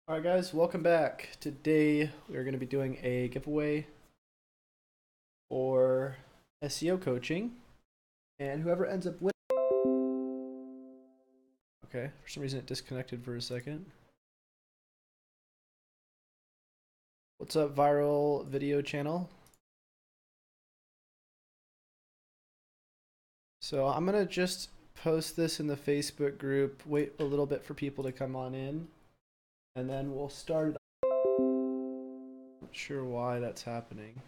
All right, guys, welcome back. Today we're going to be doing a giveaway for SEO coaching, and whoever ends up winning. Okay, for some reason it disconnected for a second. What's up, viral video channel? So I'm going to just post this in the Facebook group, wait a little bit for people to come on in, and then we'll start. Not sure why that's happening.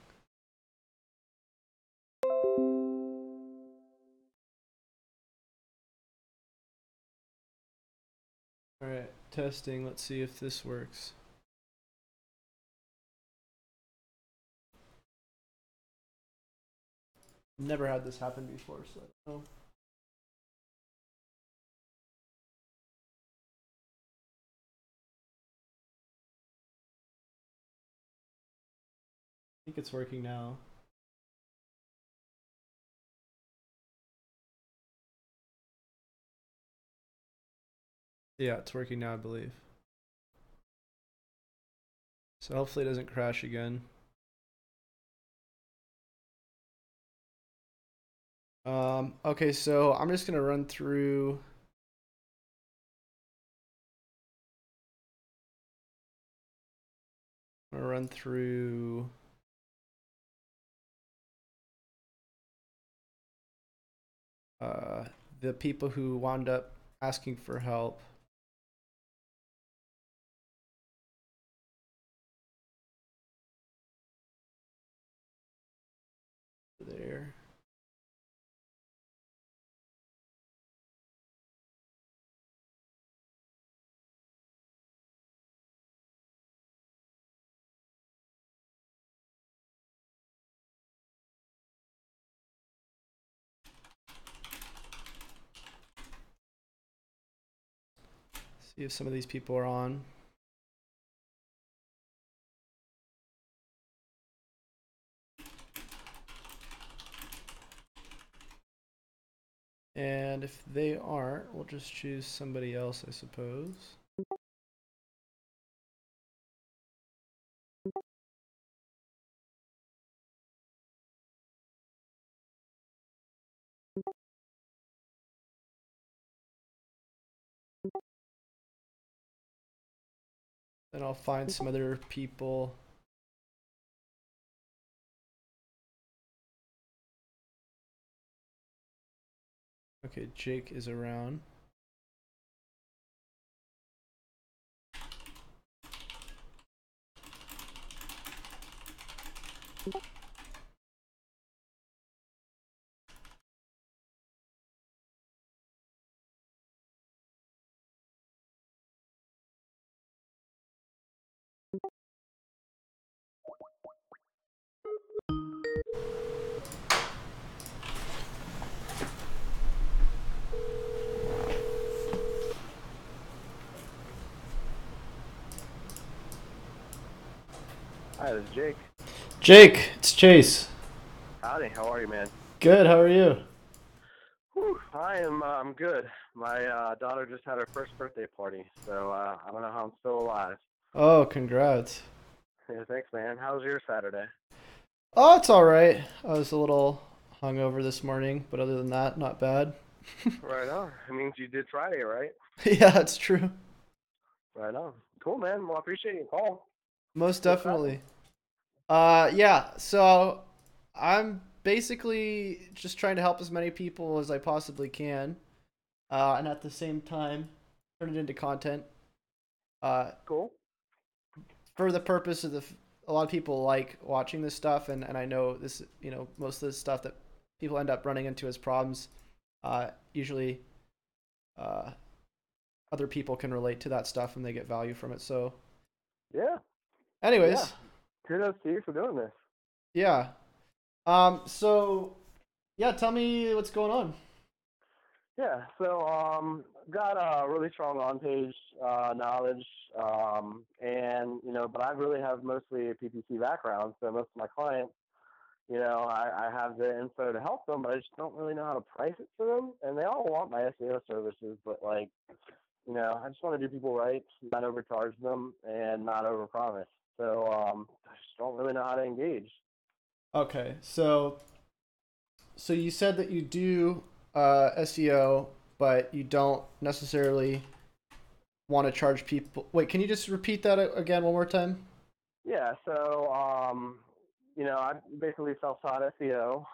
All right, testing. Let's see if this works. Never had this happen before, so I don't know. I think it's working now. Yeah, it's working now, I believe. So hopefully it doesn't crash again. Okay, so I'm just gonna run through. I'm gonna run through uh, the people who wound up asking for help. There. See if some of these people are on. And if they aren't, we'll just choose somebody else, I suppose. Then I'll find some other people. Okay, Jake is around. Hi, this is Jake. Jake, it's Chase. Howdy, how are you, man? Good, how are you? Whew, I'm good. My daughter just had her first birthday party, so I don't know how I'm still alive. Oh, congrats. Yeah, thanks, man. How was your Saturday? Oh, it's all right. I was a little hungover this morning, but other than that, not bad. Right on. It means you did Friday, right? Yeah, it's true. Right on. Cool, man. Well, I appreciate your call. Most What's happening? definitely. Yeah, so I'm basically just trying to help as many people as I possibly can, and at the same time, turn it into content. Uh, Cool. for the purpose of a lot of people like watching this stuff, and I know this, most of the stuff that people end up running into as problems, usually, uh, other people can relate to that stuff and they get value from it. So, Yeah, yeah. anyways, Kudos to you for doing this. yeah. So yeah, tell me what's going on. Yeah, so got a really strong on-page knowledge, and but I really have mostly a PPC background, so most of my clients, I have the info to help them, but I just don't really know how to price it for them, and they all want my SEO services, but like I just want to do people right, not overcharge them, and not overpromise. So I just don't really know how to engage. Okay, so you said that you do SEO, but you don't necessarily want to charge people. Wait, can you just repeat that again one more time? Yeah, so I basically self-taught SEO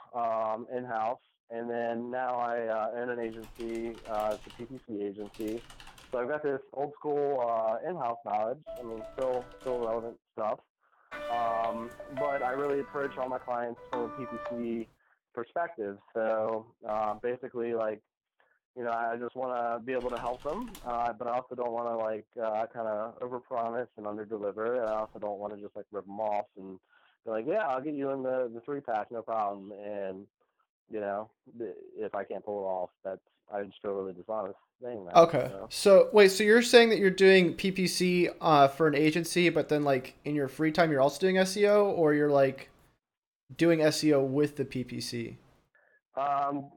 in-house, and then now I own an agency. It's a PPC agency, so I've got this old school in-house knowledge. I mean, still relevant stuff, but I really approach all my clients from a PPC perspective. So basically, like I just want to be able to help them, but I also don't want to like kind of overpromise and underdeliver. And I also don't want to just like rip them off and be like, yeah, I'll get you in the 3-pack, no problem. And you know, if I can't pull it off, that's I just feel really dishonest saying that. Okay. So So wait, so you're saying that you're doing PPC for an agency, but then like in your free time you're also doing SEO, or you're like doing SEO with the PPC, um,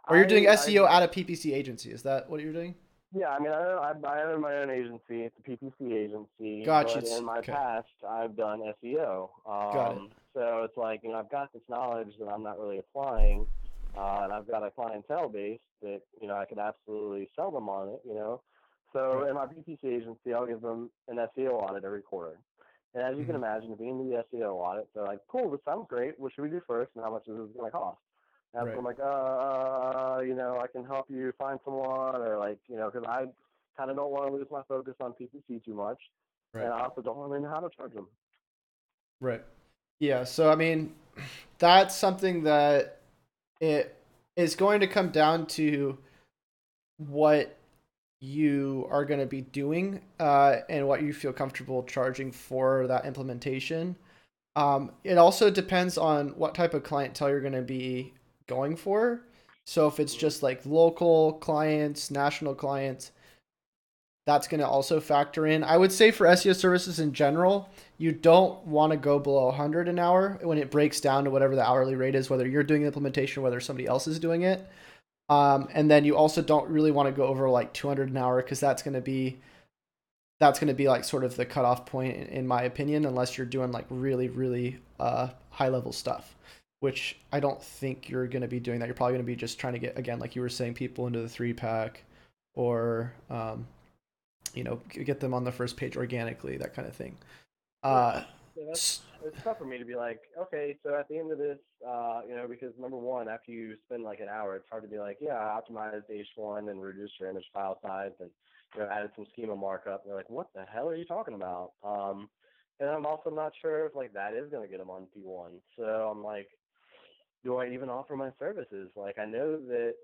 or you're doing I SEO at a PPC agency? Is that what you're doing? Yeah, I mean, I own my own agency. It's a PPC agency, Gotcha. but in my Okay. past, I've done SEO. Got it. So it's like, I've got this knowledge that I'm not really applying, and I've got a clientele base that, I could absolutely sell them on it. So Right. in my PPC agency, I'll give them an SEO audit every quarter. And as you can Mhm. imagine, being the SEO audit, they're like, cool, this sounds great. What should we do first, and how much is this going to cost? And so Right. I'm like, I can help you find someone, or like, because I kind of don't want to lose my focus on PPC too much, Right. and I also don't really know how to charge them. Right. Yeah. So I mean, that's something that it is going to come down to what you are going to be doing and what you feel comfortable charging for that implementation. It also depends on what type of clientele you're going to be going for. So if it's Mm-hmm. just like local clients, national clients, that's going to also factor in. I would say for SEO services in general, you don't want to go below 100 an hour when it breaks down to whatever the hourly rate is, whether you're doing the implementation or whether somebody else is doing it. And then you also don't really want to go over like 200 an hour because that's going to be like sort of the cutoff point in my opinion, unless you're doing like really really high level stuff, which I don't think you're going to be doing that. You're probably going to be just trying to get, again, like you were saying, people into the 3-pack, or get them on the first page organically, that kind of thing. Yeah, uh yeah, it's tough for me to be like, okay, so at the end of this, because number one, after you spend like an hour, it's hard to be like, yeah, I optimized H1 and reduced your image file size and added some schema markup. And they're like, what the hell are you talking about? And I'm also not sure if like that is going to get them on P1. So I'm like, do I even offer my services? Like I know that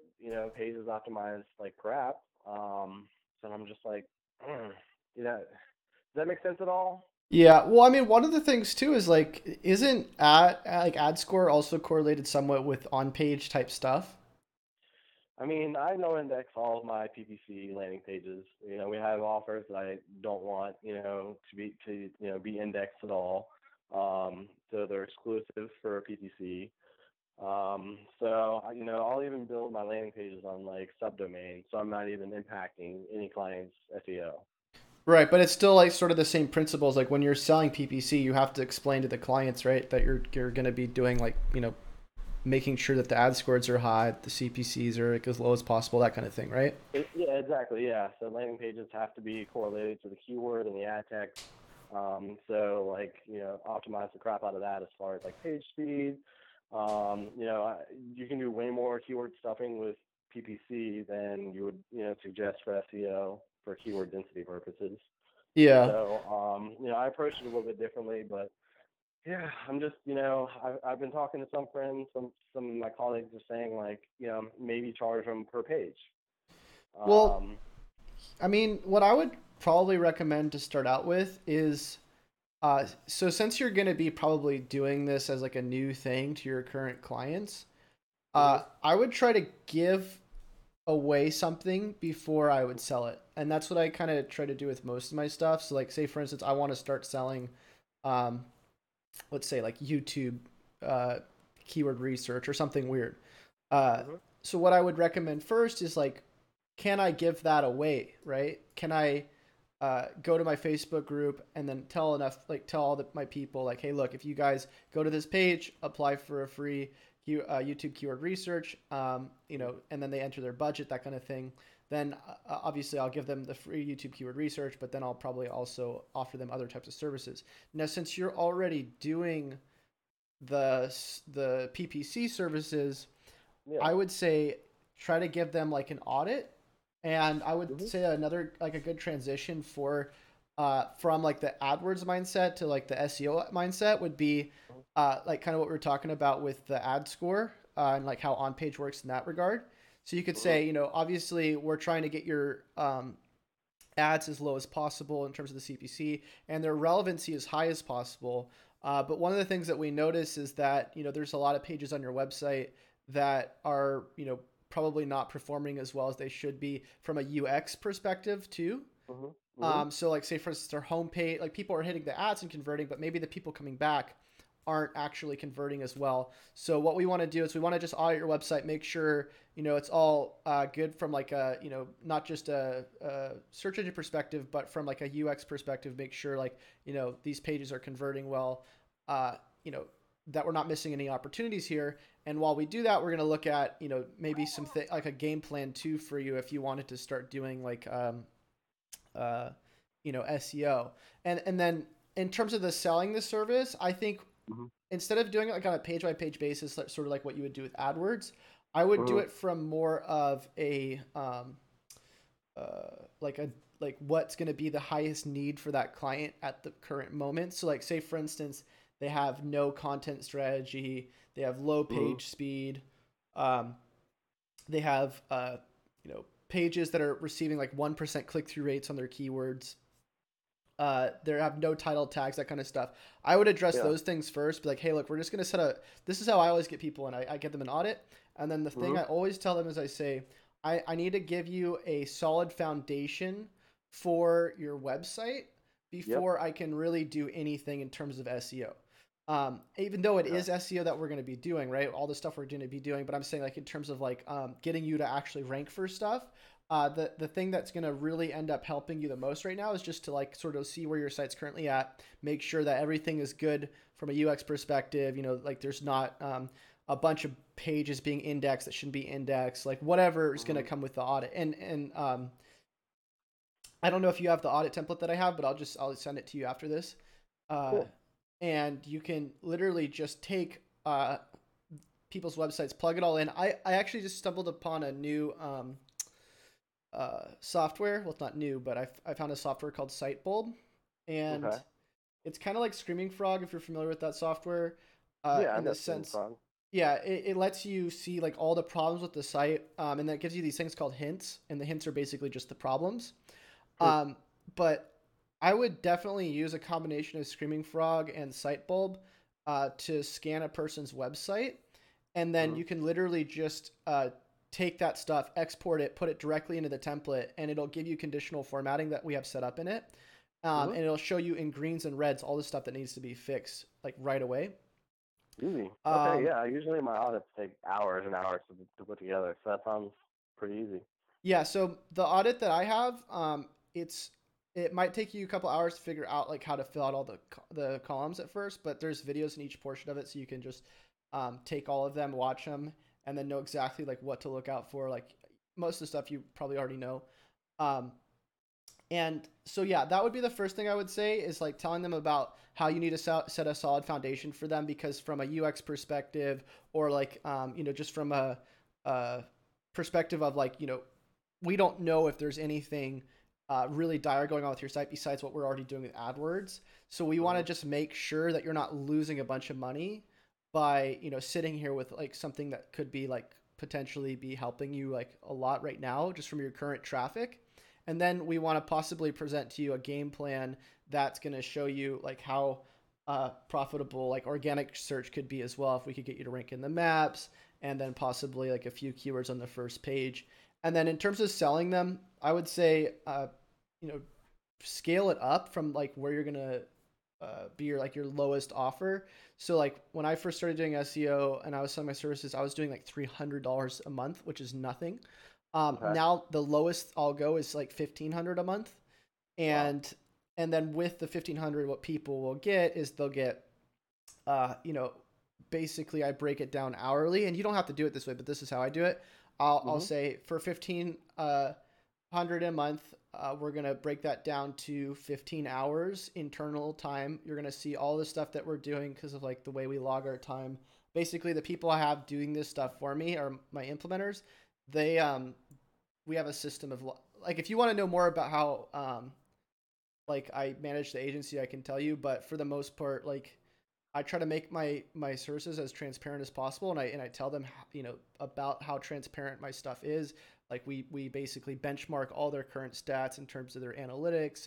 Page is optimized like crap. So I'm just like, does that make sense at all? yeah, well, I mean, one of the things too is like, isn't ad score also correlated somewhat with on page type stuff? I mean, I no index all of my PPC landing pages. We have offers that I don't want, to be indexed at all. So they're exclusive for PPC. So I'll even build my landing pages on like subdomains, so I'm not even impacting any client's SEO. Right, but it's still like sort of the same principles. Like when you're selling PPC, you have to explain to the clients, right, that you're going to be doing like, making sure that the ad scores are high, the CPCs are like as low as possible, that kind of thing, right? Yeah, exactly. Yeah. So landing pages have to be correlated to the keyword and the ad text. So like, optimize the crap out of that as far as like page speed. You can do way more keyword stuffing with PPC than you would, suggest for SEO for keyword density purposes. Yeah. So, I approach it a little bit differently, but yeah, I'm just, I've been talking to some friends, some of my colleagues are saying like, maybe charge them per page. Well, Um, I mean, what I would probably recommend to start out with is so since you're going to be probably doing this as like a new thing to your current clients, mhm, I would try to give away something before I would sell it. And that's what I kind of try to do with most of my stuff. So like say for instance, I want to start selling um let's say like YouTube uh keyword research or something weird. Uh mhm, so what I would recommend first is like can I give that away, right? Can I go to my Facebook group and then tell my people like, hey, look, if you guys go to this page, apply for a free YouTube keyword research, and then they enter their budget, that kind of thing. Then obviously I'll give them the free YouTube keyword research, but then I'll probably also offer them other types of services. Now, since you're already doing the PPC services, Yeah. I would say try to give them like an audit, and I would Mm-hmm. say another like a good transition for from like the AdWords mindset to like the SEO mindset would be like kind of what we were talking about with the ad score and like how on page works in that regard. So you could Mm-hmm. say, obviously we're trying to get your ads as low as possible in terms of the CPC and their relevancy as high as possible. But one of the things that we notice is that, there's a lot of pages on your website that are, probably not performing as well as they should be from a UX perspective too. Mm-hmm. Mm-hmm. So like say for instance, their homepage, like people are hitting the ads and converting, but maybe the people coming back aren't actually converting as well. So what we want to do is we want to just audit your website, make sure it's all good from like a not just a search engine perspective, but from like a UX perspective. Make sure like these pages are converting well. Uh, you know that we're not missing any opportunities here. And while we do that, we're going to look at maybe like a game plan too for you if you wanted to start doing like uh, SEO. And then in terms of the selling the service, I think Mm-hmm. instead of doing it like on a page by page basis, like, sort of like what you would do with AdWords, I would do Mm-hmm. it from more of a like a like what's going to be the highest need for that client at the current moment. So like say for instance, they have no content strategy, they have low Mm-hmm. page speed, um, they have pages that are receiving like 1% click through rates on their keywords. They have no title tags, that kind of stuff. I would address Yeah. those things first. Be like, hey, look, we're just gonna This is how I always get people, and I get them an audit. And then the thing Mm-hmm. I always tell them is, I say, I need to give you a solid foundation for your website Yep. before I can really do anything in terms of SEO. Even though it Okay. is SEO that we're going to be doing, right? All the stuff we're going to be doing, but I'm saying like in terms of like getting you to actually rank for stuff. The thing that's going to really end up helping you the most right now is just to like sort of see where your site's currently at, make sure that everything is good from a UX perspective. Like there's not a bunch of pages being indexed that shouldn't be indexed, like whatever is going to Mm-hmm. come with the audit. And I don't know if you have the audit template that I have, but I'll send it to you after this. Uh, Cool. and you can literally just take people's websites, plug it all in. I actually just stumbled upon a new software. Well, it's not new, but I found a software called Sitebulb, and Okay. it's kind of like Screaming Frog if you're familiar with that software. Yeah, I In the know Steam sense, Frog. yeah, it lets you see like all the problems with the site, and then it gives you these things called hints, and the hints are basically just the problems. Hmm. But I would definitely use a combination of Screaming Frog and Sitebulb to scan a person's website, and then Mm-hmm. you can literally just take that stuff, export it, put it directly into the template, and it'll give you conditional formatting that we have set up in it, Mm-hmm. and it'll show you in greens and reds all the stuff that needs to be fixed like right away. Easy. Okay, Um, yeah. Usually my audits take hours and hours to put together, so that sounds pretty easy. Yeah, so the audit that I have, it might take you a couple hours to figure out like how to fill out all the columns at first, but there's videos in each portion of it, so you can just take all of them, watch them, and then know exactly like what to look out for. Like most of the stuff you probably already know. Um, and so yeah, that would be the first thing I would say is like telling them about how you need to set a solid foundation for them, because from a UX perspective or like just from a perspective of like we don't know if there's anything really dire going on with your site besides what we're already doing with AdWords. So we want to Mm-hmm. just make sure that you're not losing a bunch of money by sitting here with like something that could be like potentially be helping you like a lot right now just from your current traffic. And then we want to possibly present to you a game plan that's going to show you like how profitable like organic search could be as well if we could get you to rank in the maps, and then possibly like a few keywords on the first page. And then in terms of selling them, I would say, you know, scale it up from like where you're gonna be your lowest offer. So like when I first started doing SEO and I was selling my services, I was doing like $300 a month, which is nothing. Okay. Now the lowest I'll go is like 1,500 a month, Wow. and then with the 1,500, what people will get is they'll get, you know, basically I break it down hourly, and you don't have to do it this way, but this is how I do it. I'll Mhm. say for 1,500 a month, we're gonna break that down to 15 hours internal time. You're gonna see all the stuff that we're doing because of like the way we log our time. Basically, the people I have doing this stuff for me are my implementers. They We have a system of like, if you want to know more about how like I manage the agency, I can tell you, but for the most part, like I try to make my services as transparent as possible, and I tell them, you know, about how transparent my stuff is. Like we basically benchmark all their current stats in terms of their analytics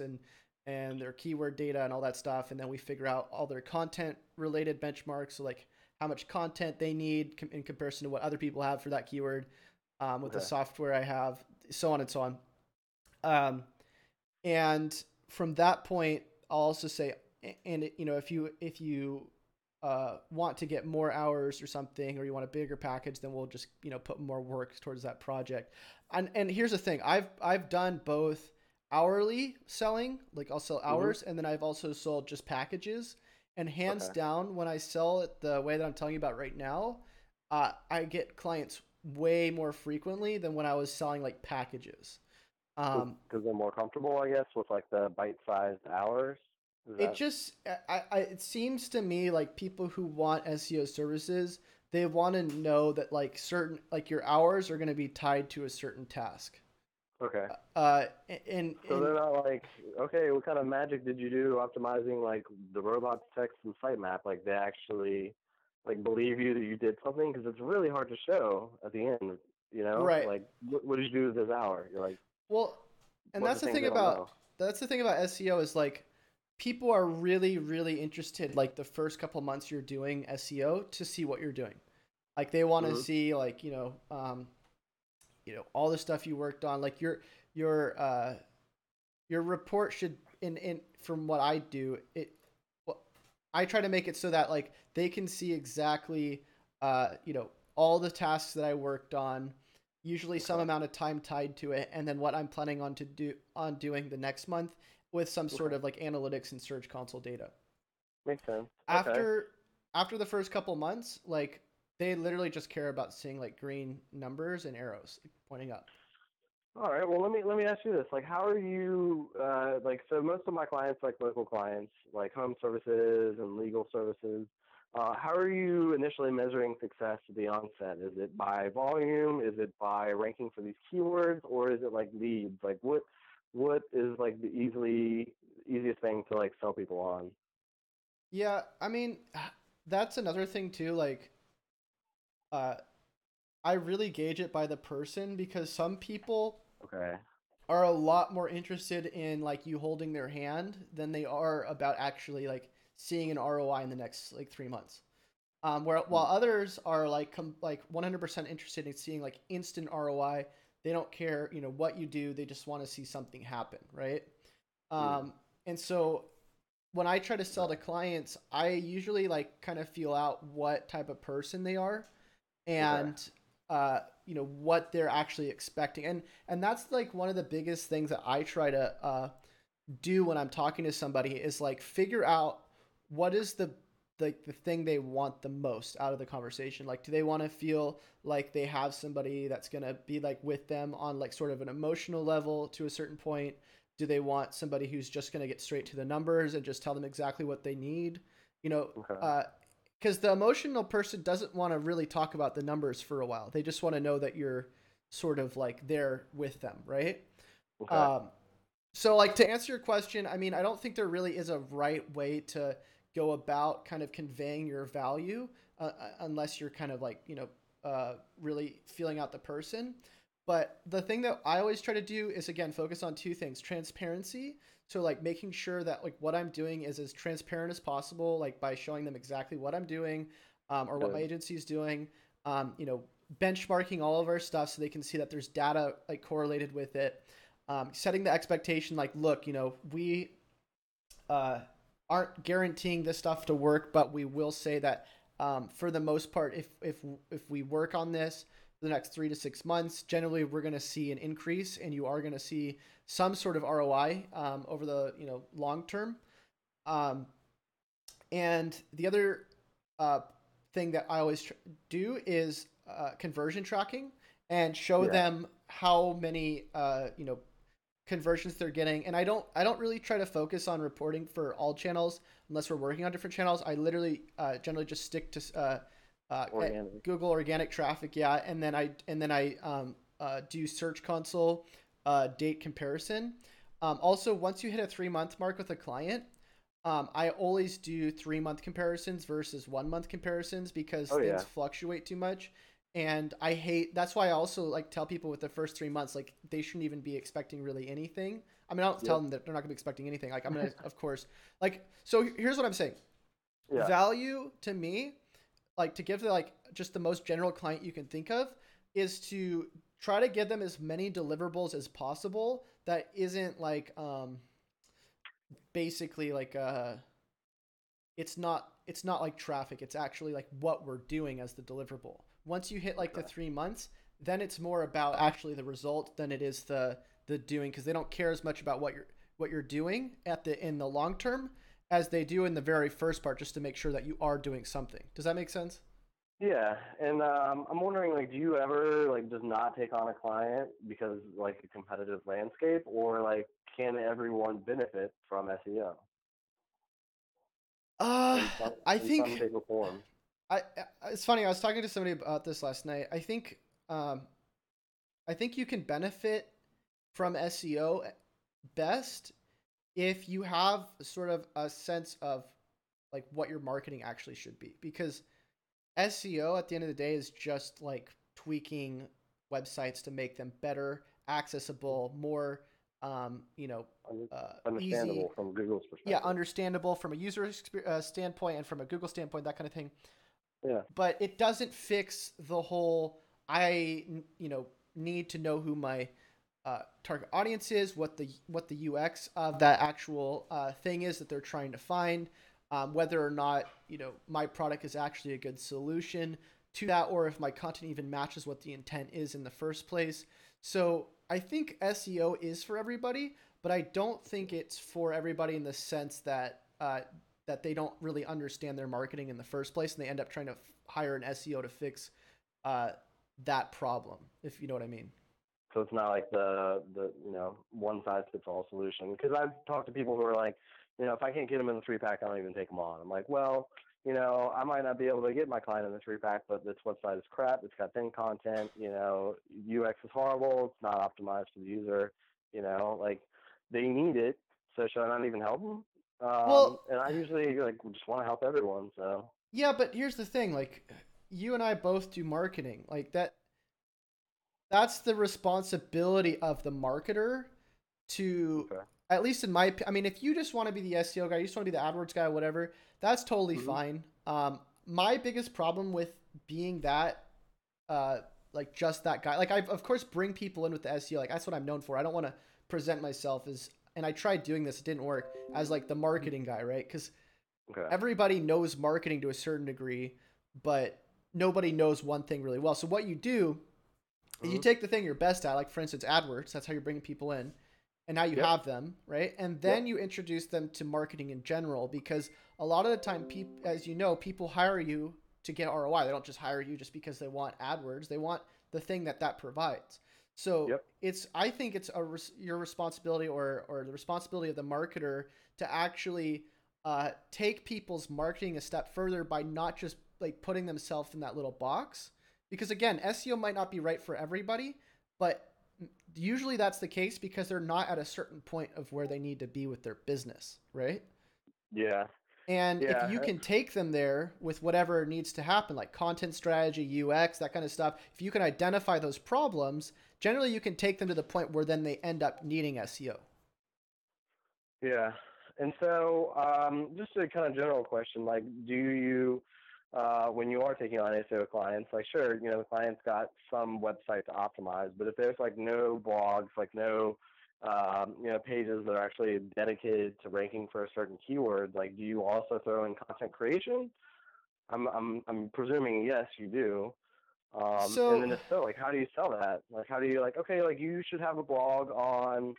and their keyword data and all that stuff, and then we figure out all their content related benchmarks, so like how much content they need in comparison to what other people have for that keyword, with the Okay. software I have, so on and so on. Um, and from that point, I'll also say, and you know, if you want to get more hours or something, or you want a bigger package, then we'll just, you know, put more work towards that project. And here's the thing, I've done both hourly selling, like I'll sell Mhm. hours, and then I've also sold just packages. And hands Okay. down, when I sell it the way that I'm telling you about right now, I get clients way more frequently than when I was selling like packages. Um, Because they're more comfortable, I guess, with like the bite-sized hours. Is it that just it seems to me like people who want SEO services, they want to know that like certain, like your hours are going to be tied to a certain task. okay? Uh, and So they're not like, okay, what kind of magic did you do optimizing like the robots text and sitemap? Like they actually like believe you that you did something because it's really hard to show at the end. You know, right. like what did you do with this hour? You're like, Well, and bunch of things they don't know. that's the thing about SEO is like people are really really interested like the first couple months you're doing SEO to see what you're doing. Like they want to Mhm. see like, you know, all the stuff you worked on, like your report should, in from what I do it, well, I try to make it so that like they can see exactly, you know, all the tasks that I worked on, usually some Okay. amount of time tied to it, and then what I'm planning on doing the next month with some sort Okay. of like analytics and search console data. Makes sense. Okay. after After the first couple months, like they literally just care about seeing like green numbers and arrows like, pointing up. All right. Well, let me ask you this. Like, how are you? Like, so most of my clients, like local clients, like home services and legal services. How are you initially measuring success at the onset? Is it by volume? Is it by ranking for these keywords, or is it like leads? Like, what is like the easiest thing to like sell people on? Yeah, I mean, that's another thing too, like uh I really gauge it by the person, because some people Okay. are a lot more interested in like you holding their hand than they are about actually like seeing an ROI in the next like 3 months. While Hmm. others are like like 100% interested in seeing like instant ROI. They don't care, you know, what you do. They just want to see something happen, right? Hmm. Um, and so when I try to sell to Okay. clients, I usually like kind of feel out what type of person they are, Okay. and you know, what they're actually expecting. And that's like one of the biggest things that I try to do when I'm talking to somebody is like figure out what is the thing they want the most out of the conversation. Like, do they want to feel like they have somebody that's going to be like with them on like sort of an emotional level to a certain point? Do they want somebody who's just going to get straight to the numbers and just tell them exactly what they need? You know, Okay. because the emotional person doesn't want to really talk about the numbers for a while. They just want to know that you're sort of like there with them, right? Okay. Um, so, like, to answer your question, I mean, I don't think there really is a right way to go about kind of conveying your value, unless you're kind of like, you know, really feeling out the person. But the thing that I always try to do is, again, focus on two things: transparency. So, like, making sure that like what I'm doing is as transparent as possible, like by showing them exactly what I'm doing, or what my Good. agency is doing. You know, benchmarking all of our stuff so they can see that there's data like correlated with it. Setting the expectation like, look, you know, we uh, aren't guaranteeing this stuff to work, but we will say that, for the most part, if we work on this, the next 3 to 6 months, generally we're going to see an increase, and you are going to see some sort of ROI over the long term. And the other thing that I always do is conversion tracking, and show them how many conversions they're getting. And I don't really try to focus on reporting for all channels unless we're working on different channels. I literally generally just stick to Google organic traffic, and then I do Search Console date comparison. Also, once you hit a 3 month mark with a client, I always do 3 month comparisons versus 1 month comparisons, because things fluctuate too much. And I hate, that's why I also like tell people with the first 3 months, like they shouldn't even be expecting really anything. I mean, I don't tell them that they're not gonna be expecting anything. Like I'm gonna, of course, like, so here's what I'm saying. Value to me, like to give the, like just the most general client you can think of, is to try to give them as many deliverables as possible that isn't like basically like it's not like traffic. It's actually like what we're doing as the deliverable. Once you hit like the 3 months, then it's more about actually the result than it is the doing, because they don't care as much about what you're doing in the long term as they do in the very first part, just to make sure that you are doing something. Does that make sense? Yeah, and I'm wondering, like, do you ever like just not take on a client because like a competitive landscape, or like can everyone benefit from SEO in some I in some think shape or form? I it's funny. I was talking to somebody about this last night. I think you can benefit from SEO best if you have sort of a sense of like what your marketing actually should be, because SEO at the end of the day is just like tweaking websites to make them better, accessible, more easy. Understandable from Google's Yeah, perspective. understandable from a user standpoint and from a Google standpoint, that kind of thing. Yeah. But it doesn't fix the whole. I need to know who my target audience is, what the UX of that actual thing is that they're trying to find, whether or not my product is actually a good solution to that, or if my content even matches what the intent is in the first place. So I think SEO is for everybody, but I don't think it's for everybody in the sense that that they don't really understand their marketing in the first place, and they end up trying to hire an SEO to fix that problem, if you know what I mean. So it's not like the one size fits all solution. Because I've talked to people who are like, if I can't get them in the 3-pack, I don't even take them on. I'm like, well, I might not be able to get my client in the 3-pack, but this website is crap. It's got thin content. UX is horrible. It's not optimized for the user. Like they need it. So should I not even help them? Well, And I usually like just want to help everyone. So yeah, but here's the thing, like you and I both do marketing. Like that's the responsibility of the marketer to, okay. at least in I mean, if you just want to be the SEO guy, you just want to be the AdWords guy, whatever, that's totally Mm-hmm. fine. My biggest problem with being that like just that guy, like I of course bring people in with the SEO, like that's what I'm known for. I don't want to present myself as, and I tried doing this, it didn't work, as like the marketing guy, right? Because Okay. everybody knows marketing to a certain degree, but nobody knows one thing really well. So what you do is you Mm-hmm. take the thing you're best at, like for instance AdWords, that's how you're bringing people in, and now you Yep. have them, right? And then Yep. you introduce them to marketing in general, because a lot of the time, people, as you know, people hire you to get ROI. They don't just hire you just because they want AdWords. They want the thing that provides. So Yep. I think it's your responsibility, or the responsibility of the marketer, to actually take people's marketing a step further by not just like putting themselves in that little box. Because again, SEO might not be right for everybody, but usually that's the case because they're not at a certain point of where they need to be with their business, right? Yeah. And if Yeah. you can take them there with whatever needs to happen, like content strategy, UX, that kind of stuff, if you can identify those problems, generally you can take them to the point where then they end up needing SEO. Yeah. And so, just a kind of general question, like, do you, when you are taking on SEO clients, like, sure, the client's got some website to optimize, but if there's like no blogs, like no, pages that are actually dedicated to ranking for a certain keyword, like, do you also throw in content creation? I'm presuming yes, you do. And So then if so, like, how do you sell that? Like, how do you like, okay, like you should have a blog on,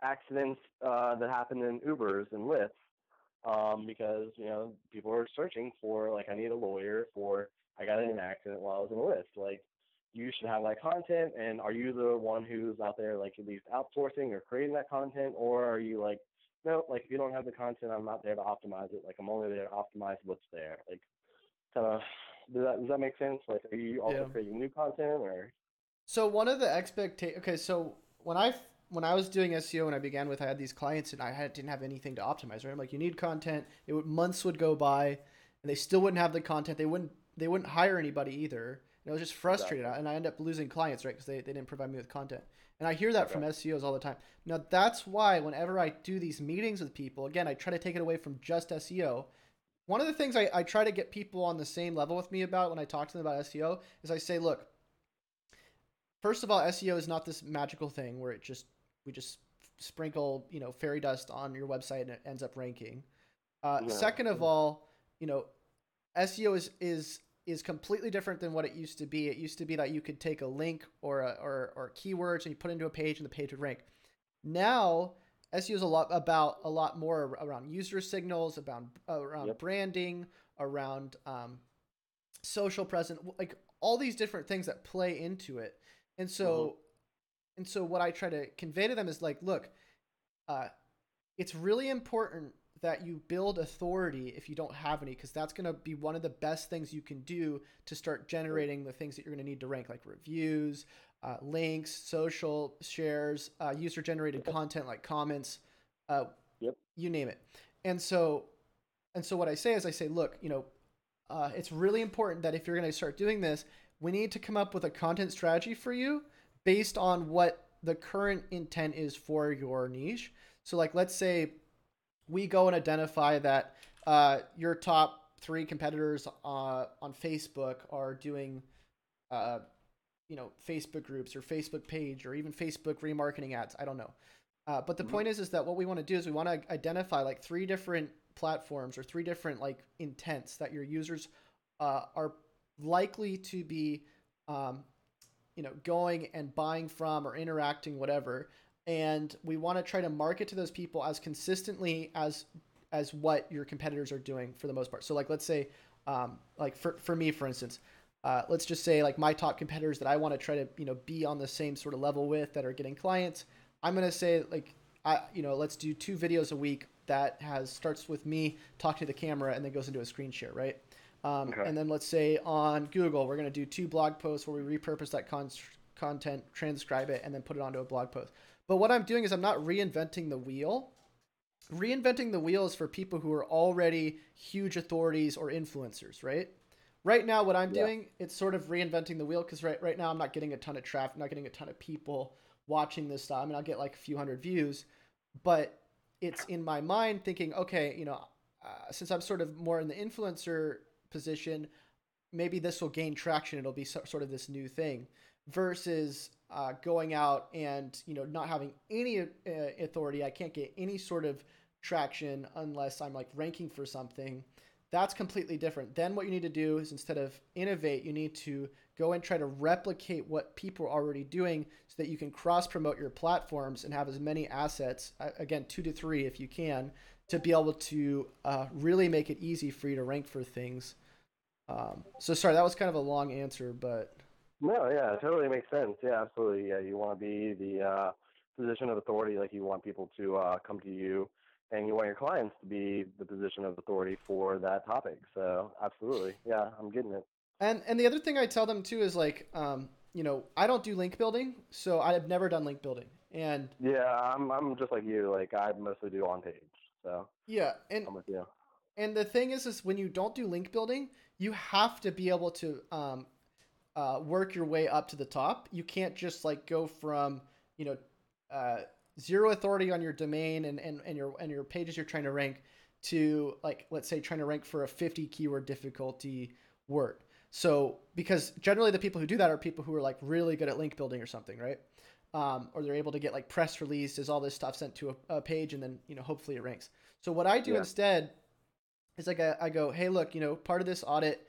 accidents that happen in Ubers and Lyfts, because people are searching for like I need a lawyer for I got in an accident while I was in a Lyft. Like, you should have that content, and are you the one who's out there like at least outsourcing or creating that content, or are you like, no, like if you don't have the content, I'm not there to optimize it. Like, I'm only there to optimize what's there. Like, kind of, does that make sense? Like, are you also yeah. creating new content or? So one of the okay, so when I was doing SEO and I began with, I had these clients and didn't have anything to optimize, right? I'm like, you need content. Months would go by and they still wouldn't have the content. They wouldn't hire anybody either. And I was just frustrated, Exactly. and I ended up losing clients, right? Because they didn't provide me with content. And I hear that Okay. from SEOs all the time. Now that's why whenever I do these meetings with people, again, I try to take it away from just SEO. One of the things I try to get people on the same level with me about when I talk to them about SEO is I say, look, first of all, SEO is not this magical thing where we just sprinkle fairy dust on your website and it ends up ranking. No. Second of all, you know SEO is completely different than what it used to be. It used to be that you could take a link or keywords and you put it into a page and the page would rank. Now SEO is a lot more around user signals, around Yep. branding, around social presence, like all these different things that play into it. And Mhm. so what I try to convey to them is like, look, uh, it's really important that you build authority if you don't have any, because that's going to be one of the best things you can do to start Sure. generating the things that you're going to need to rank, like reviews, links, social shares, user generated content like comments, uh, Yep. you name it. And so what I say is I say, look, it's really important that if you're going to start doing this, we need to come up with a content strategy for you based on what the current intent is for your niche. So, like, let's say we go and identify that your top three competitors on Facebook are doing, uh, Facebook groups or Facebook page or even Facebook remarketing ads. I don't know. But the Mhm. point is that what we want to do is we want to identify like three different platforms or three different like intents that your users are likely to be, um, going and buying from or interacting, whatever. And we want to try to market to those people as consistently as what your competitors are doing for the most part. So, like, let's say, like for me, for instance, let's just say like my top competitors that I want to try to be on the same sort of level with that are getting clients. I'm gonna say like let's do 2 videos a week that has starts with me talking to the camera and then goes into a screen share, right? Okay. And then let's say on Google, we're going to do 2 blog posts where we repurpose that content, transcribe it, and then put it onto a blog post. But what I'm doing is I'm not reinventing the wheel. Reinventing the wheel is for people who are already huge authorities or influencers, right? Right now, what I'm Yeah. doing, it's sort of reinventing the wheel because right now I'm not getting a ton of traffic, not getting a ton of people watching this stuff. I mean, I'll get like a few hundred views, but it's in my mind thinking, okay, since I'm sort of more in the influencer position, maybe this will gain traction. It'll be sort of this new thing versus going out and not having any authority. I can't get any sort of traction unless I'm like ranking for something. That's completely different. Then what you need to do is instead of innovate, you need to go and try to replicate what people are already doing so that you can cross promote your platforms and have as many assets, again, 2 to 3 if you can, to be able to really make it easy for you to rank for things. So sorry, that was kind of a long answer, but No, yeah, it totally makes sense. Yeah, absolutely. Yeah, you want to be the position of authority, like you want people to come to you, and you want your clients to be the position of authority for that topic. So, absolutely. Yeah, I'm getting it. and the other thing I tell them too is like, I don't do link building, so I've never done link building, and Yeah, I'm just like you. Like, I mostly do on page. So, yeah, and I'm with you. the thing is when you don't do link building, you have to be able to work your way up to the top. You can't just like go from you know uh, zero authority on your domain and your pages you're trying to rank to like let's say trying to rank for a 50 keyword difficulty word. So because generally the people who do that are people who are like really good at link building or something, right? Or they're able to get like press releases, all this stuff sent to a page, and then hopefully it ranks. So what I do Yeah. instead is like I go, hey, look, part of this audit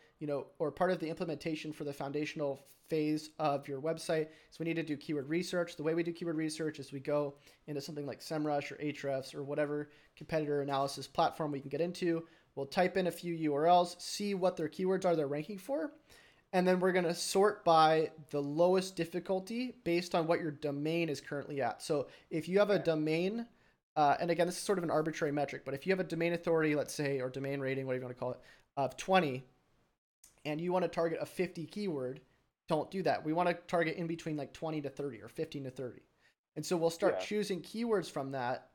or part of the implementation for the foundational phase of your website. So we need to do keyword research. The way we do keyword research is we go into something like SEMrush or Ahrefs or whatever competitor analysis platform we can get into. We'll type in a few URLs, see what their keywords are they're ranking for, and then we're going to sort by the lowest difficulty based on what your domain is currently at. So if you have a domain, and again, this is sort of an arbitrary metric, but if you have a domain authority, let's say, or domain rating, whatever you want to call it, of 20, and you want to target a 50 keyword, don't do that. We want to target in between like 20 to 30 or 15 to 30. And so we'll start choosing keywords from that,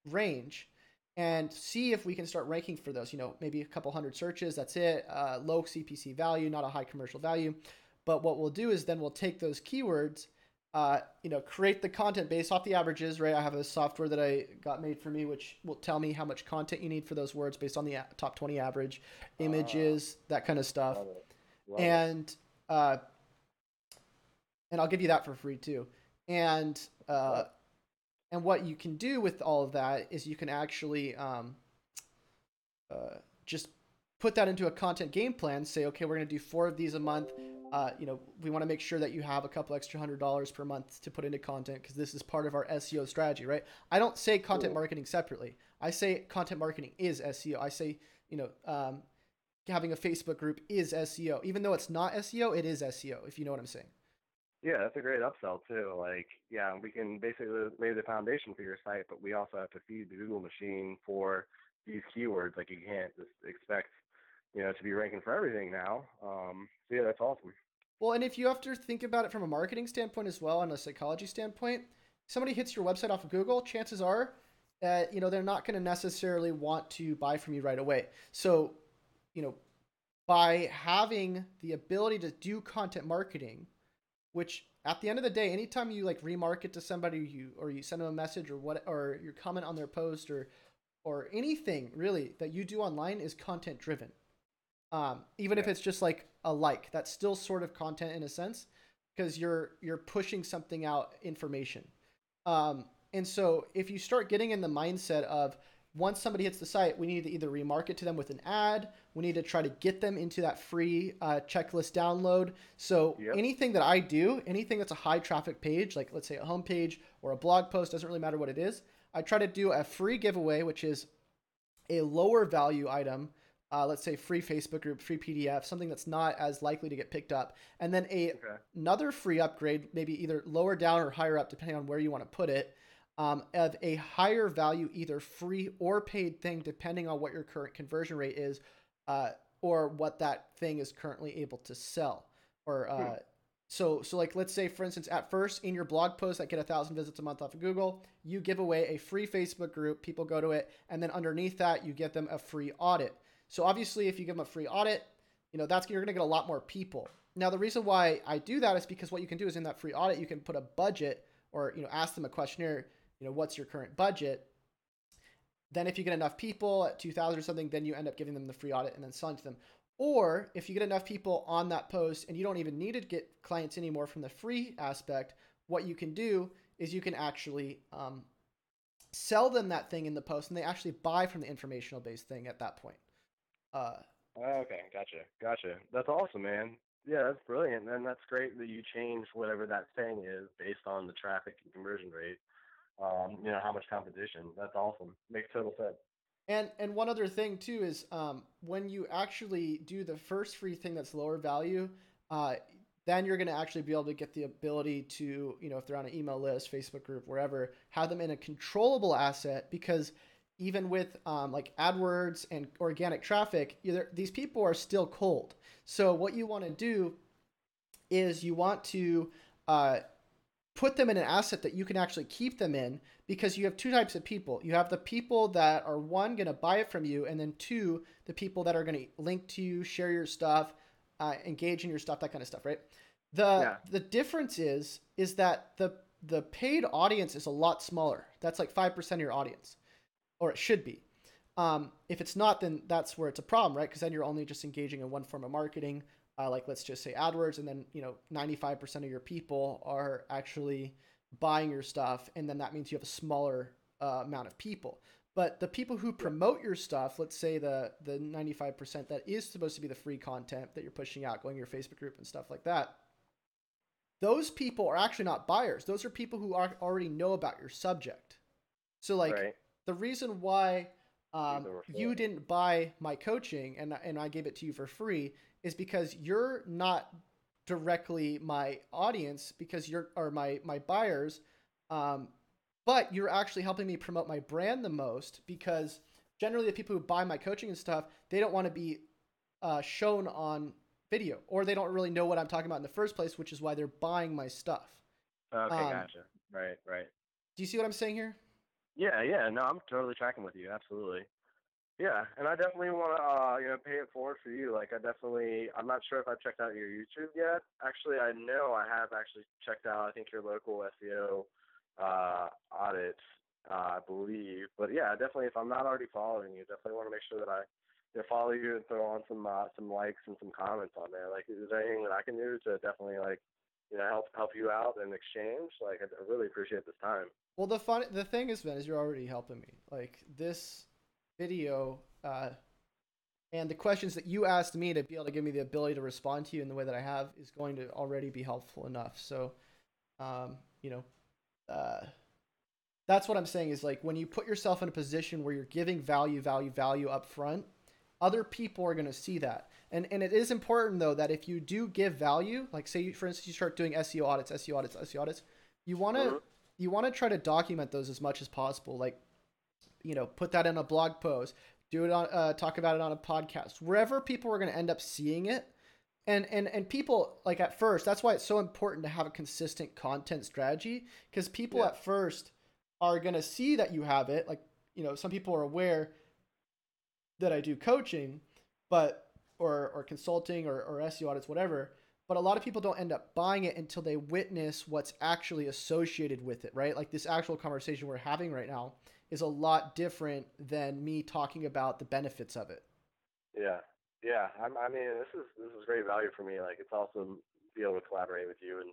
range, and see if we can start ranking for those. Maybe a couple hundred searches, that's it. Low CPC value, not a high commercial value. But what we'll do is then we'll take those keywords, create the content based off the averages, right? I have a software that I got made for me, which will tell me how much content you need for those words based on the top 20 average, images, that kind of stuff. Love and I'll give you that for free too. And what you can do with all of that is you can actually just put that into a content game plan. Say, okay, we're going to do 4 of these a month. We want to make sure that you have a couple extra $100 per month to put into content because this is part of our SEO strategy, right? I don't say content marketing separately. I say content marketing is SEO. I say, having a Facebook group is SEO. Even though it's not SEO, it is SEO, if you know what I'm saying. Yeah, that's a great upsell too. Like, yeah, we can basically lay the foundation for your site, but we also have to feed the Google machine for these keywords. Like, you can't just expect, to be ranking for everything now. So yeah, that's awesome. Well, and if you have to think about it from a marketing standpoint as well, and a psychology standpoint, somebody hits your website off of Google, chances are that, they're not going to necessarily want to buy from you right away. So, by having the ability to do content marketing, which at the end of the day, anytime you like remarket to somebody, or you send them a message or you comment on their post or anything really that you do online is content driven. Even if it's just like a like, that's still sort of content in a sense because you're pushing something out, information. And so if you start getting in the mindset of once somebody hits the site, we need to either remarket to them with an ad. We need to try to get them into that free checklist download. So anything that I do, anything that's a high traffic page, like let's say a homepage or a blog post, doesn't really matter what it is. I try to do a free giveaway, which is a lower value item. Let's say free Facebook group, free PDF, something that's not as likely to get picked up. And then another free upgrade, maybe either lower down or higher up, depending on where you want to put it. Of a higher value, either free or paid thing, depending on what your current conversion rate is, or what that thing is currently able to sell. Or so like, let's say, for instance, at first in your blog post that get 1,000 visits a month off of Google, you give away a free Facebook group, people go to it, and then underneath that, you get them a free audit. So obviously, if you give them a free audit, you're going to get a lot more people. Now, the reason why I do that is because what you can do is in that free audit, you can put a budget or, ask them a questionnaire. What's your current budget? Then if you get enough people at 2,000 or something, then you end up giving them the free audit and then selling to them. Or if you get enough people on that post and you don't even need to get clients anymore from the free aspect, what you can do is you can actually sell them that thing in the post and they actually buy from the informational based thing at that point. Okay, gotcha. That's awesome, man. Yeah, that's brilliant. And that's great that you change whatever that thing is based on the traffic and conversion rate. How much competition. That's awesome. Makes total sense. And one other thing too is when you actually do the first free thing that's lower value, then you're going to actually be able to get the ability to, if they're on an email list, Facebook group, wherever, have them in a controllable asset, because even with like AdWords and organic traffic, these people are still cold. So what you want to do is you want to put them in an asset that you can actually keep them in, because you have 2 types of people. You have the people that are, 1, going to buy it from you, and then 2, the people that are going to link to you, share your stuff, engage in your stuff, that kind of stuff, right? The difference is that the paid audience is a lot smaller. That's like 5% of your audience, or it should be. If it's not, then that's where it's a problem, right? Because then you're only just engaging in one form of marketing. Like let's just say AdWords, and then 95% of your people are actually buying your stuff, and then that means you have a smaller amount of people. But the people who promote your stuff, let's say the 95% that is supposed to be the free content that you're pushing out, going to your Facebook group and stuff like that, those people are actually not buyers. Those are people who already know about your subject. So like Right. the reason why you didn't buy my coaching and I gave it to you for free is because you're not directly my audience because or my buyers, but you're actually helping me promote my brand the most because generally the people who buy my coaching and stuff, they don't want to be shown on video or they don't really know what I'm talking about in the first place, which is why they're buying my stuff. Okay, gotcha. Right, right. Do you see what I'm saying here? Yeah, yeah. No, I'm totally tracking with you. Absolutely. Yeah, and I definitely want to, pay it forward for you. Like, I'm not sure if I've checked out your YouTube yet. Actually, I know I have actually checked out, I think, your local SEO audits, I believe. But yeah, definitely, if I'm not already following you, definitely want to make sure that I follow you and throw on some likes and some comments on there. Like, is there anything that I can do to definitely, like, help you out in exchange? Like, I really appreciate this time. Well, the thing is, Ben, is you're already helping me. Like this video and the questions that you asked me to be able to give me the ability to respond to you in the way that I have is going to already be helpful enough. So, um, you know, uh, that's what I'm saying is like when you put yourself in a position where you're giving value up front, other people are going to see that. And it is important though that if you do give value, like say for instance you start doing SEO audits, you want to Mm-hmm. you want to try to document those as much as possible. Like, put that in a blog post, do it on talk about it on a podcast, wherever people are going to end up seeing it. And people like at first, that's why it's so important to have a consistent content strategy because people Yeah. at first are going to see that you have it. Like, some people are aware that I do coaching, but or consulting or SEO audits, whatever. But a lot of people don't end up buying it until they witness what's actually associated with it, right? Like this actual conversation we're having right now is a lot different than me talking about the benefits of it. Yeah, yeah. I mean, this is great value for me. Like, it's awesome to be able to collaborate with you and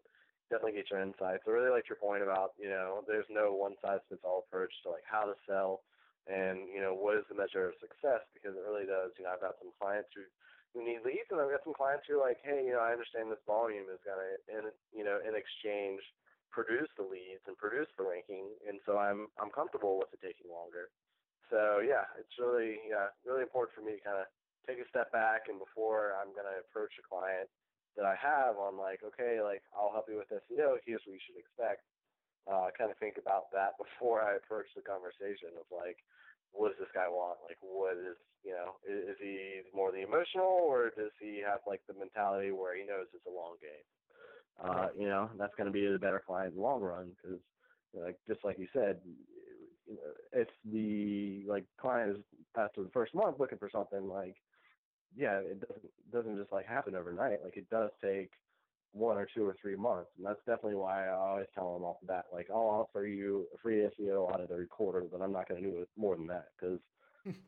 definitely get your insights. I really like your point about there's no one size fits all approach to like how to sell and what is the measure of success because it really does. I've got some clients who need leads and I've got some clients who are like, hey, I understand this volume is gonna in exchange produce the leads and produce the ranking, and so I'm comfortable with it taking longer. So yeah, it's really important for me to kind of take a step back and before I'm going to approach a client that I have on like, okay, like I'll help you with SEO, here's what you should expect. Kind of think about that before I approach the conversation of like, what does this guy want? Like, what is, is he more the emotional or does he have like the mentality where he knows it's a long game? That's going to be the better client in the long run because like, just like you said, if the like client is after the first month looking for something like, yeah, it doesn't just like happen overnight. Like it does take 1 or 2 or 3 months, and that's definitely why I always tell them off the bat, like I'll offer you a free SEO audit every quarter, but I'm not going to do it more than that because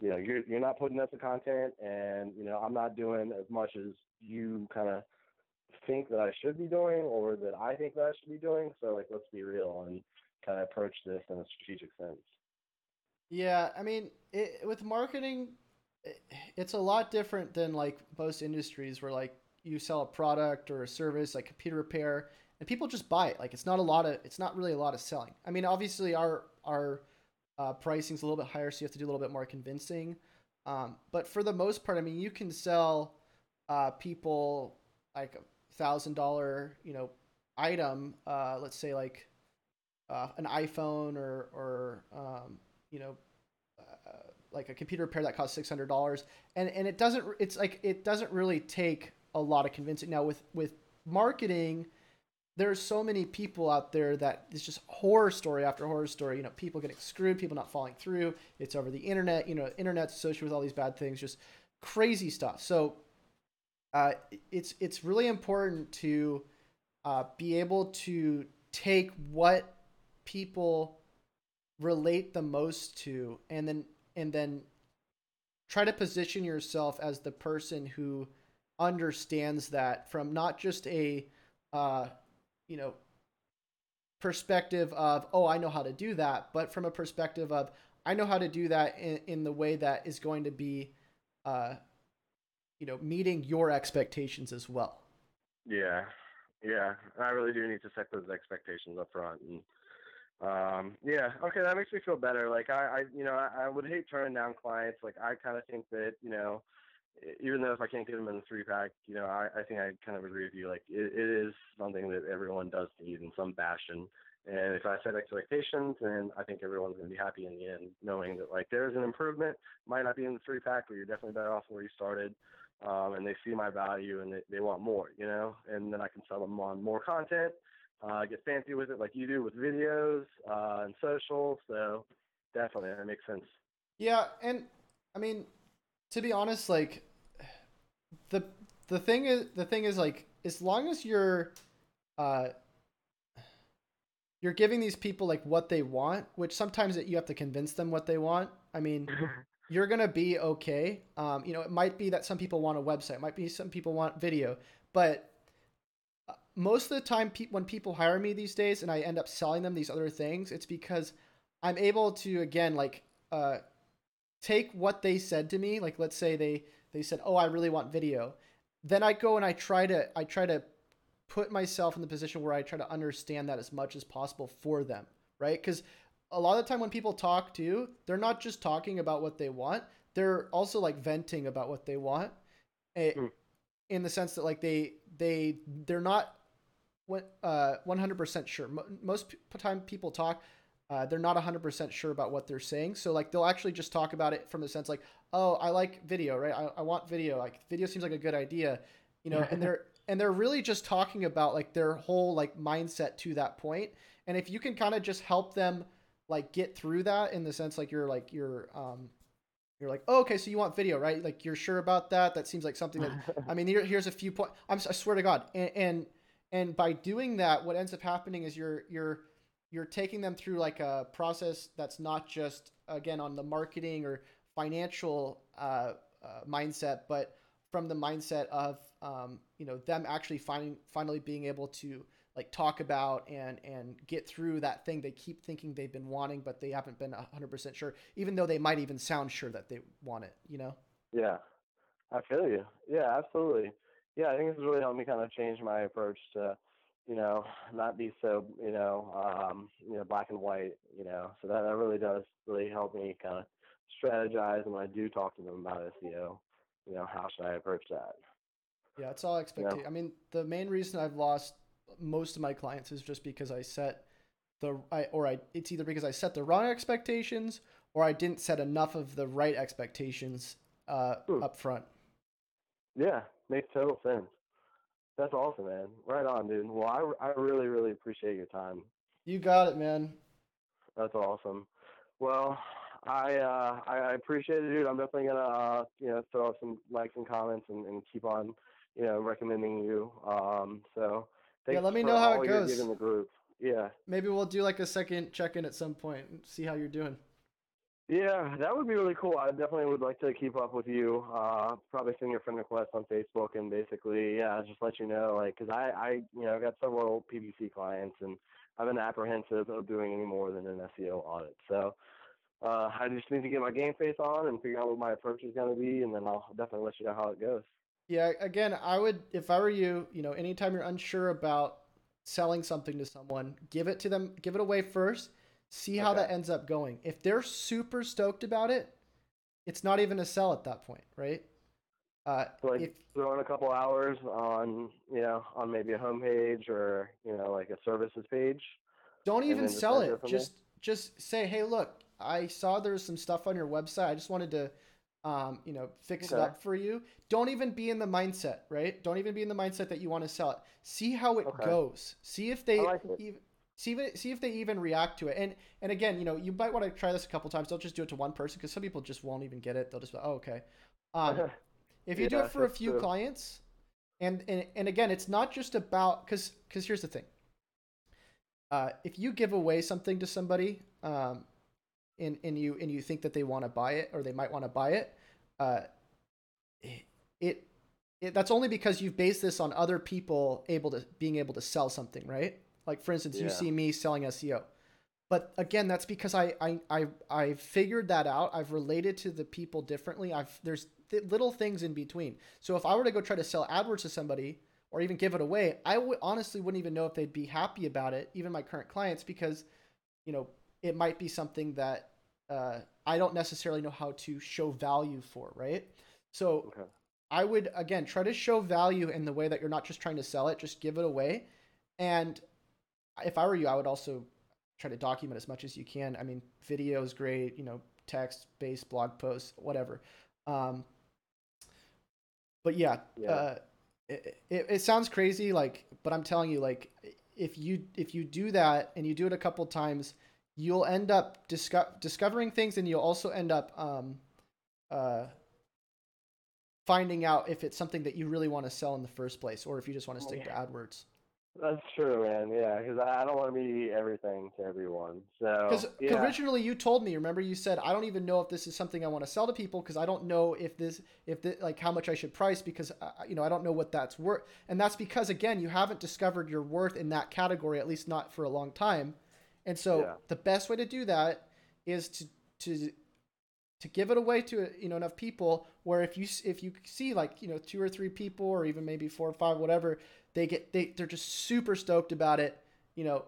you're not putting up the content, and I'm not doing as much as you kind of think that I should be doing or that I think that I should be doing. So like, let's be real and kind of approach this in a strategic sense. Yeah, I mean, with marketing, it's a lot different than like most industries where like you sell a product or a service like computer repair and people just buy it. Like it's not really a lot of selling. I mean, obviously our pricing is a little bit higher, so you have to do a little bit more convincing. But for the most part, I mean, you can sell people like $1,000, item. Let's say like an iPhone or like a computer repair that costs $600, and it doesn't really take a lot of convincing. Now with marketing, there's so many people out there that it's just horror story after horror story. People getting screwed, people not following through. It's over the internet. Internet's associated with all these bad things, just crazy stuff. So it's really important to be able to take what people relate the most to and then try to position yourself as the person who understands that from not just a uh, you know perspective of, oh, I know how to do that, but from a perspective of, I know how to do that in the way that is going to be, uh, meeting your expectations as well. Yeah. Yeah. I really do need to set those expectations up front. And yeah, okay, that makes me feel better. Like I would hate turning down clients. Like I kind of think that, even though if I can't get them in the 3-pack, I think I kind of agree with you. Like it is something that everyone does need in some fashion. And if I set expectations, then I think everyone's going to be happy in the end, knowing that like there's an improvement. Might not be in the 3-pack, but you're definitely better off where you started. And they see my value and they want more, and then I can sell them on more content, get fancy with it like you do with videos and social. So definitely that makes sense. Yeah, and I mean, to be honest, like the the thing is like as long as uh you're giving these people like what they want, which sometimes you have to convince them what they want. I mean, you're gonna be okay. It might be that some people want a website, it might be some people want video, but most of the time, when people hire me these days, and I end up selling them these other things, it's because I'm able to again like take what they said to me. Like let's say they said, "Oh, I really want video," then I go and I try to put myself in the position where I try to understand that as much as possible for them, right? Because a lot of the time when people talk to you, they're not just talking about what they want; they're also like venting about what they want, eh, in the sense that like they're not 100% sure. Most time people talk, they're not 100% sure about what they're saying. So like they'll actually just talk about it from the sense like, oh, I like video, right? I want video. Like video seems like a good idea, and they're really just talking about like their whole like mindset to that point. And if you can kind of just help them like get through that in the sense like you're like, oh, okay, so you want video, right? Like you're sure about that. That seems like something that, I mean, here's a few points. I swear to God. And by doing that, what ends up happening is you're taking them through like a process that's not just again on the marketing or financial mindset, but from the mindset of them actually finally being able to like talk about and get through that thing they keep thinking they've been wanting, but they haven't been 100% sure, even though they might even sound sure that they want it. Yeah, I feel you. Yeah, absolutely. Yeah, I think this has really helped me kind of change my approach to, not be so, black and white, So that really does really help me kind of strategize. And when I do talk to them about SEO, how should I approach that? Yeah, it's all You know? expectation. I mean, the main reason I've lost most of my clients is just because I set it's either because I set the wrong expectations or I didn't set enough of the right expectations Hmm. up front. Yeah, makes total sense. That's awesome, man. Right on, dude. Well, I really, really appreciate your time. You got it, man. That's awesome. Well, I appreciate it, dude. I'm definitely gonna throw up some likes and comments and keep on recommending you. So Yeah, thanks let me for know how all it you're giving goes. the group. Yeah, Maybe we'll do like a second check-in at some point and see how you're doing. yeah, that would be really cool. I definitely would like to keep up with you. Probably send your friend request on Facebook and basically, yeah, just let you know, like, because I've got several PPC clients and I've been apprehensive of doing any more than an SEO audit. So I just need to get my game face on and figure out what my approach is going to be, and then I'll definitely let you know how it goes. Yeah, again, I would, if I were you, anytime you're unsure about selling something to someone, give it to them, give it away first, see how Okay. that ends up going. If they're super stoked about it, it's not even a sell at that point, right? So like If throw in a couple hours on, on maybe a homepage or, like a services page, don't and even then just sell kind of go it, from there. just say, hey, look, I saw there's some stuff on your website. I just wanted to, fix it Okay. up for you. Don't even be in the mindset, right? Don't even be in the mindset that you want to sell it. See how it Okay. goes. See if I they like it. even see if they even react to it. And again, you might want to try this a couple times. Don't just do it to one person because some people just won't even get it. They'll just be, oh, okay. Um, if you do it Yeah, for a that's few true. clients, and again, it's not just about because here's the thing. If you give away something to somebody, and you think that they want to buy it or they might want to buy it, uh, it that's only because you've based this on other people being able to sell something, right? Like for instance, you Yeah. see me selling SEO. But again, that's because I figured that out. I've related to the people differently. There's little things in between. So if I were to go try to sell AdWords to somebody or even give it away, I would honestly wouldn't even know if they'd be happy about it, even my current clients, because you know it might be something that I don't necessarily know how to show value for, right? So Okay. I would again try to show value in the way that you're not just trying to sell it, just give it away. And if I were you, I would also try to document as much as you can. I mean, video is great, text based blog posts, whatever. Um, but yeah, Yeah. it sounds crazy, like, but I'm telling you, like, if you do that and you do it a couple times, you'll end up discovering things, and you'll also end up uh, finding out if it's something that you really want to sell in the first place, or if you just want to stick to Yeah. AdWords. That's true, man. Yeah, because I don't want to be everything to everyone. Because So yeah, originally you told me, remember you said, I don't even know if this is something I want to sell to people because I don't know if this, like how much I should price because I don't know what that's worth. And that's because again, you haven't discovered your worth in that category, at least not for a long time. And so yeah, the best way to do that is to to give it away to enough people where if you see like two or three people or even maybe four or five, whatever, they're just super stoked about it. You know,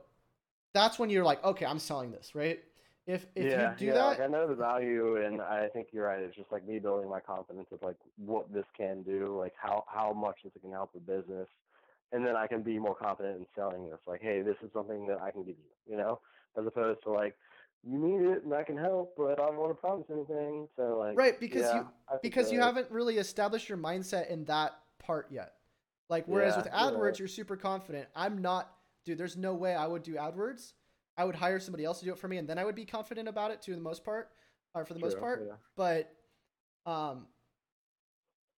that's when you're like, okay, I'm selling this, right? If you yeah, do yeah. Like I that, know the value, and I think you're right. It's just like me building my confidence of like what this can do, like how much this can help the business, and then I can be more confident in selling this. Like, hey, this is something that I can give you, as opposed to like you need it and I can help, but I don't want to promise anything. So like, right? Because yeah, you I think because you you're right. haven't really established your mindset in that part yet. Like whereas with Yeah, you're right. AdWords, you're super confident. I'm not, dude. There's no way I would do AdWords. I would hire somebody else to do it for me, and then I would be confident about it too, the most part, or for the most True. part. Yeah. But um,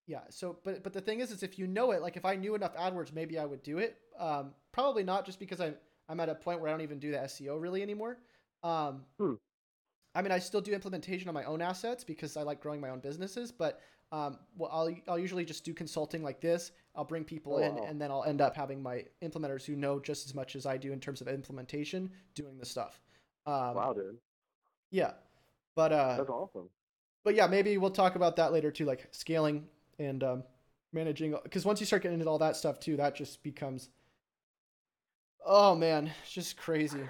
yeah. So, but the thing is if you know it, like if I knew enough AdWords, maybe I would do it. Probably not, just because I'm at a point where I don't even do the SEO really anymore. Um, Hmm. I mean, I still do implementation on my own assets because I like growing my own businesses, but well, I'll usually just do consulting like this. I'll bring people Oh in, wow. and then I'll end up having my implementers who know just as much as I do in terms of implementation doing the stuff. Um, Wow, dude. yeah, but That's awesome. yeah, maybe we'll talk about that later too, like scaling and managing. Because once you start getting into all that stuff too, that just becomes, oh man, it's just crazy.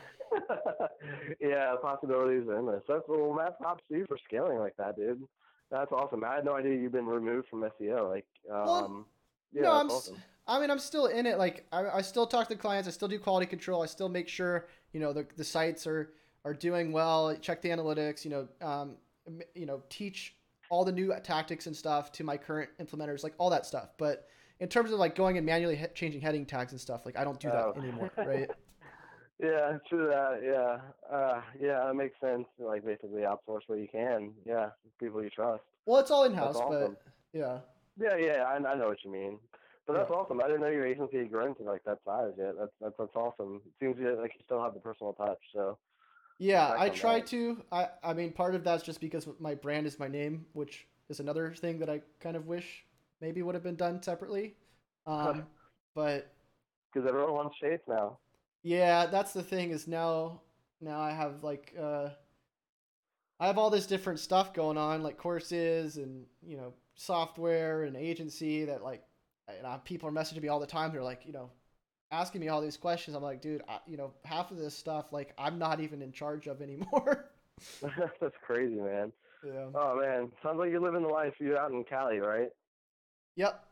Yeah, possibilities are endless. That's well, Matt, props to you for scaling like that, dude. That's awesome. I had no idea you've been removed from SEO. Like, Well, yeah, no, that's awesome. I mean, I'm still in it. Like, I still talk to clients. I still do quality control. I still make sure the sites are doing well. Check the analytics. Teach all the new tactics and stuff to my current implementers, like all that stuff. But in terms of like going and manually changing heading tags and stuff, like I don't do that Oh, anymore, right? yeah, true that. Yeah, yeah, that makes sense. Like, basically outsource what you can. Yeah, people you trust. Well, it's all in That's house, awesome. but yeah, Yeah, yeah, I know what you mean. But yeah. that's awesome. I didn't know your agency had grown to like that size yet. That's awesome. It seems like you still have the personal touch. So Yeah, respect I on try that. to. I mean, part of that's just because my brand is my name, which is another thing that I kind of wish maybe would have been done separately. Um, but Because everyone wants shades now. yeah, that's the thing is now I have like I have all this different stuff going on, like courses and software and agency that like people are messaging me all the time. They're like asking me all these questions. I'm like, dude, half of this stuff like I'm not even in charge of anymore. That's crazy, man. Yeah. Oh man, sounds like you're living the life. You're out in Cali, right? Yep.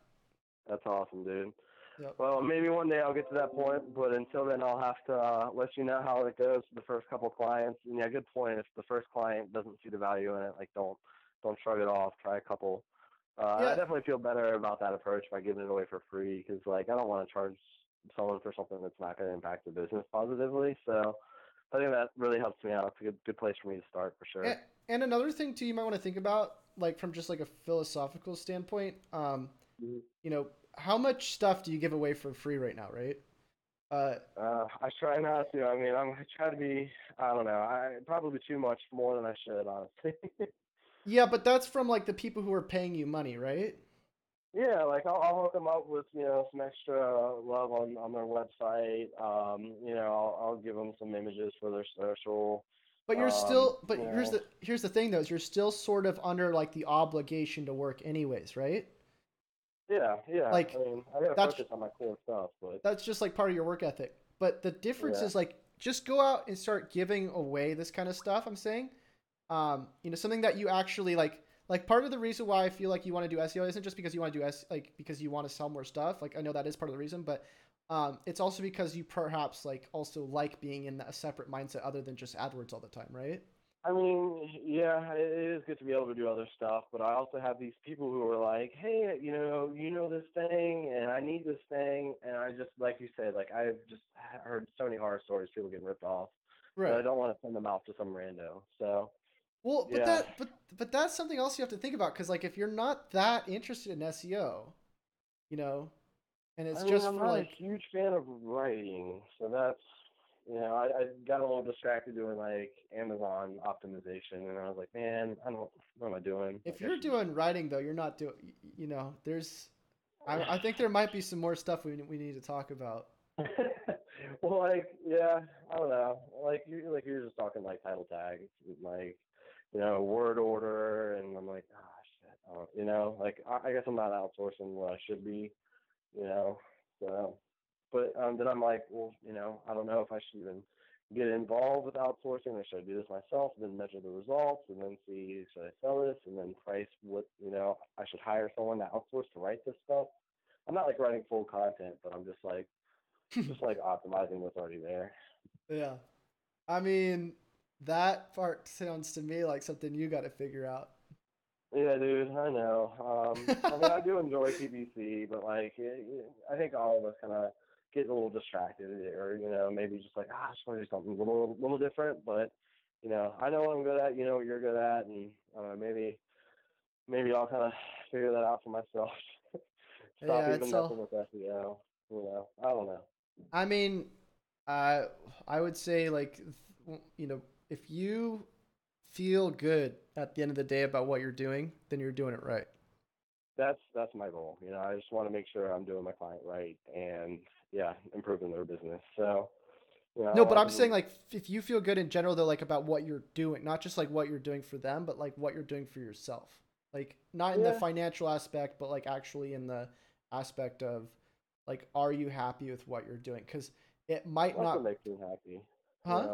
That's awesome, dude. Yep. Well, maybe one day I'll get to that point, but until then, I'll have to let you know how it goes for the first couple clients. And yeah, good point. If the first client doesn't see the value in it, like don't shrug it off. Try a couple. I Yeah. definitely feel better about that approach by giving it away for free because like I don't want to charge someone for something that's not going to impact the business positively. So I think that really helps me out. It's a good place for me to start for sure. And another thing too, you might want to think about, like from just like a philosophical standpoint, Mhm. how much stuff do you give away for free right now, right? Uh, I try not to. I mean, I try to be. I don't know. I probably too much more than I should, honestly. yeah, but that's from like the people who are paying you money, right? Yeah, like I'll hook them up with some extra love on their website. I'll give them some images for their social. But you're still, but You know, here's the thing though, is you're still sort of under like the obligation to work anyways, right? yeah, yeah. I Like mean, I gotta that's focus on my core stuff, but that's just like part of your work ethic. But the difference yeah, is like just go out and start giving away this kind of stuff. I'm saying, something that you actually like. Like part of the reason why I feel like you want to do SEO isn't just because you want to do like because you want to sell more stuff. Like I know that is part of the reason, but it's also because you perhaps like also like being in a separate mindset other than just AdWords all the time, right? I mean, yeah, it is good to be able to do other stuff, but I also have these people who are like, hey, this thing, and I need this thing, and I just, like you said, like I've just heard so many horror stories, people getting ripped off, that I Right. don't want to send them out to some rando. So, Well, yeah. but that's something else you have to think about because like if you're not that interested in SEO, you know, and it's I mean, just I'm for not a like huge fan of writing, so that's, I got a little distracted doing like Amazon optimization, and I was like, man, what am I doing? if Like, I you're should doing writing though, you're not doing there's I think there might be some more stuff we need to talk about. well, like, yeah, I don't know. Like you're just talking like title tags, like, word order, and I'm like, ah, shit. Like I guess I'm not outsourcing what I should be, you know. So, but then I'm like, well, I don't know if I should even get involved with outsourcing, or should I do this myself, and then measure the results, and then see should I sell this, and then price what I should hire someone to outsource to write this stuff. I'm not like writing full content, but I'm just like optimizing what's already there. Yeah. I mean, that part sounds to me like something you got to figure out. Yeah, dude, I know. I mean, I do enjoy PPC, but like, I think all of us kind of get a little distracted, or maybe just like, I just want to do something a little different. But I know what I'm good at. You know what you're good at, and maybe I'll kind of figure that out for myself. Stop Yeah, even it's messing all. with SEO. I don't know. I mean, I I would say like if you feel good at the end of the day about what you're doing, then you're doing it right. That's my goal. I just want to make sure I'm doing my client right, and yeah, improving their business. So, I No, but want I'm saying people. like if you feel good in general though, like about what you're doing, not just like what you're doing for them, but like what you're doing for yourself. Like not in the Yeah, financial aspect, but like actually in the aspect of like, are you happy with what you're doing? Because it might that's what not, makes me happy. huh?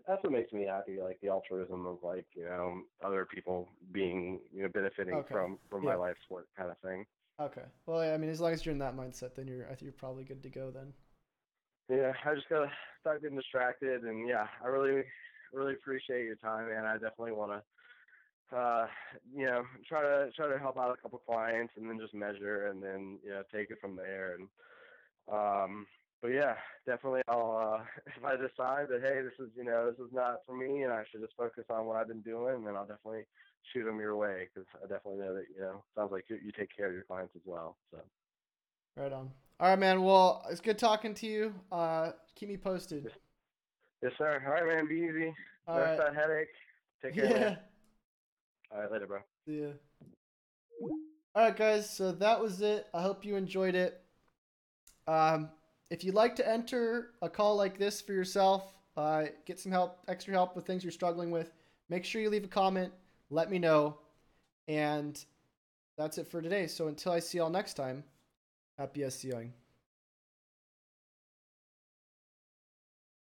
That's what makes me happy. Like the altruism of like other people being benefiting Okay, from my yeah, life's work kind of thing. okay. Well, I mean, as long as you're in that mindset, then I think you're probably good to go then. Yeah, I just gotta stop getting distracted, and yeah, I really appreciate your time, man. I definitely want to try to help out a couple clients, and then just measure, and then take it from there. And but yeah, definitely I'll if I decide that hey, this is not for me, and I should just focus on what I've been doing, then I'll definitely shoot them your way, because I definitely know that sounds like you take care of your clients as well. So Right on. All right, man. Well, it's good talking to you. Keep me posted. yes, yes sir. All right, man. Be easy. All Rest right. that headache. Take care, man. Yeah. All right, later, bro. See ya. All right, guys. So that was it. I hope you enjoyed it. Um, if you'd like to enter a call like this for yourself, get some help, extra help with things you're struggling with, make sure you leave a comment. Let me know. And that's it for today. So until I see y'all next time, happy SEOing.